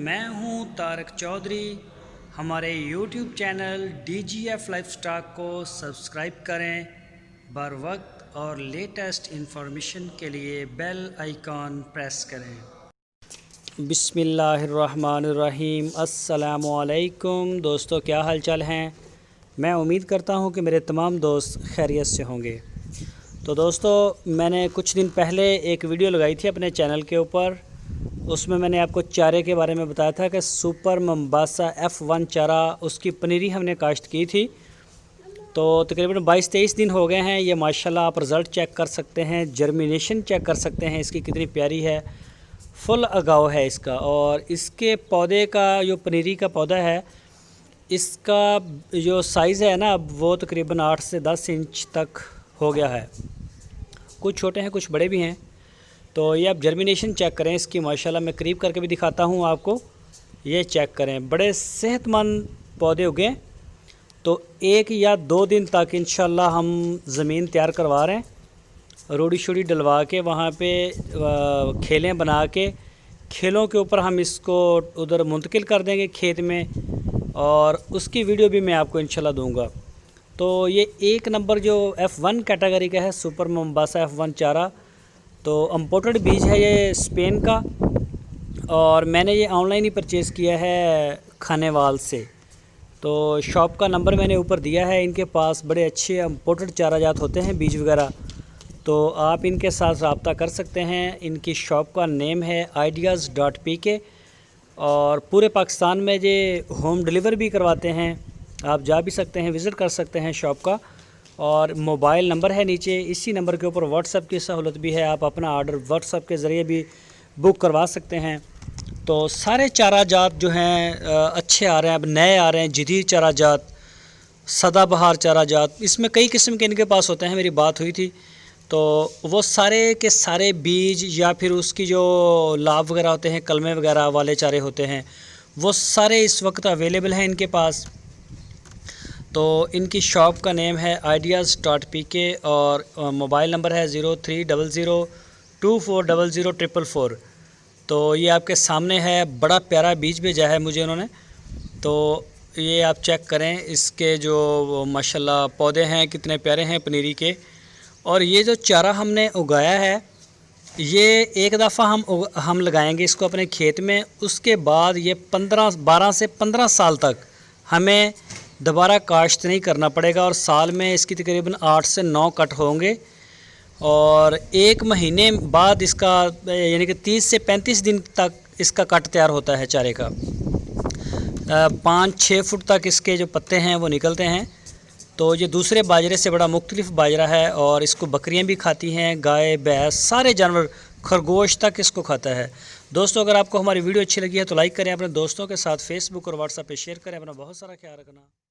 मैं हूं तारक चौधरी। हमारे YouTube channel DGF life stock को सब्सक्राइब करें। बर वक्त और लेटेस्ट इंफॉर्मेशन के लिए बेल आइकॉन प्रेस करें। बिस्मिल्लाहिर्रहमानिर्रहीम। अस्सलामुअलैकुम दोस्तों, क्या हाल चाल हैं। मैं उम्मीद करता हूं कि मेरे तमाम दोस्त खैरियत से होंगे। तो दोस्तों, मैंने कुछ दिन पहले एक वीडियो लगाई थी अपने चैनल के ऊपर। उसमें मैंने आपको चारे के बारे में बताया था कि सुपर मंबासा F1 चारा, उसकी पनीरी हमने काश्त की थी। तो तकरीबन 22-23 दिन हो गए हैं। ये माशाल्लाह आप रिज़ल्ट चेक कर सकते हैं, जर्मिनेशन चेक कर सकते हैं, इसकी कितनी प्यारी है, फुल अगाव है इसका। और इसके पौधे का जो पनीरी का पौधा है, इसका जो साइज़ है ना, वो तकरीबन 8 से 10 इंच तक हो गया है। कुछ छोटे हैं, कुछ बड़े भी हैं। तो ये आप जर्मिनेशन चेक करें इसकी, माशाल्लाह मैं करीब करके भी दिखाता हूँ आपको। ये चेक करें, बड़े सेहतमंद पौधे उगे। तो 1 या 2 दिन तक इंशाल्लाह हम ज़मीन तैयार करवा रहे हैं, रोड़ी शोड़ी डलवा के वहाँ पे खेलें बना के, खेलों के ऊपर हम इसको उधर मुंतकिल कर देंगे खेत में, और उसकी वीडियो भी मैं आपको इंशाल्लाह दूंगा। तो ये 1 नंबर जो F1 कैटेगरी का है, सुपर मंबासा F1 चारा। तो इम्पोर्टेड बीज है ये स्पेन का, और मैंने ये ऑनलाइन ही परचेज़ किया है खानेवाल से। तो शॉप का नंबर मैंने ऊपर दिया है। इनके पास बड़े अच्छे इम्पोर्टेड चारा जात होते हैं, बीज वगैरह। तो आप इनके साथ रब्ता कर सकते हैं। इनकी शॉप का नेम है ideas.pk, और पूरे पाकिस्तान में ये होम डिलीवर भी करवाते हैं। आप जा भी सकते हैं, विज़िट कर सकते हैं शॉप का। और मोबाइल नंबर है नीचे, इसी नंबर के ऊपर व्हाट्सएप की सहूलत भी है। आप अपना आर्डर व्हाट्सएप के ज़रिए भी बुक करवा सकते हैं। तो सारे चारा जात जो हैं अच्छे आ रहे हैं, अब नए आ रहे हैं, जदीद चारा जात, सदाबहार चारा जात, इसमें कई किस्म के इनके पास होते हैं। मेरी बात हुई थी, तो वो सारे के सारे बीज या फिर उसकी जो लाभ वगैरह होते हैं, कलमे वगैरह वाले चारे होते हैं, वो सारे इस वक्त अवेलेबल हैं इनके पास। तो इनकी शॉप का नेम है ideas.pk, और मोबाइल नंबर है 0300240044। तो ये आपके सामने है, बड़ा प्यारा बीज भेजा है मुझे इन्होंने। तो ये आप चेक करें, इसके जो माशाल्लाह पौधे हैं कितने प्यारे हैं पनीरी के। और ये जो चारा हमने उगाया है, ये एक दफ़ा हम लगाएंगे इसको अपने खेत में। उसके बाद ये 12 से 15 साल तक हमें दोबारा काश्त नहीं करना पड़ेगा, और साल में इसकी तकरीबन 8 से 9 कट होंगे। और 1 महीने बाद इसका यानी कि 30 से 35 दिन तक इसका कट तैयार होता है चारे का। 5-6 फुट तक इसके जो पत्ते हैं वो निकलते हैं। तो ये दूसरे बाजरे से बड़ा मुख्तलिफ बाजरा है, और इसको बकरियां भी खाती हैं, गाय भैंस सारे जानवर, खरगोश तक इसको खाता है। दोस्तों, अगर आपको हमारी वीडियो अच्छी लगी है तो लाइक करें, अपने दोस्तों के साथ फेसबुक और व्हाट्सएप पे शेयर करें। अपना बहुत सारा ख्याल रखना।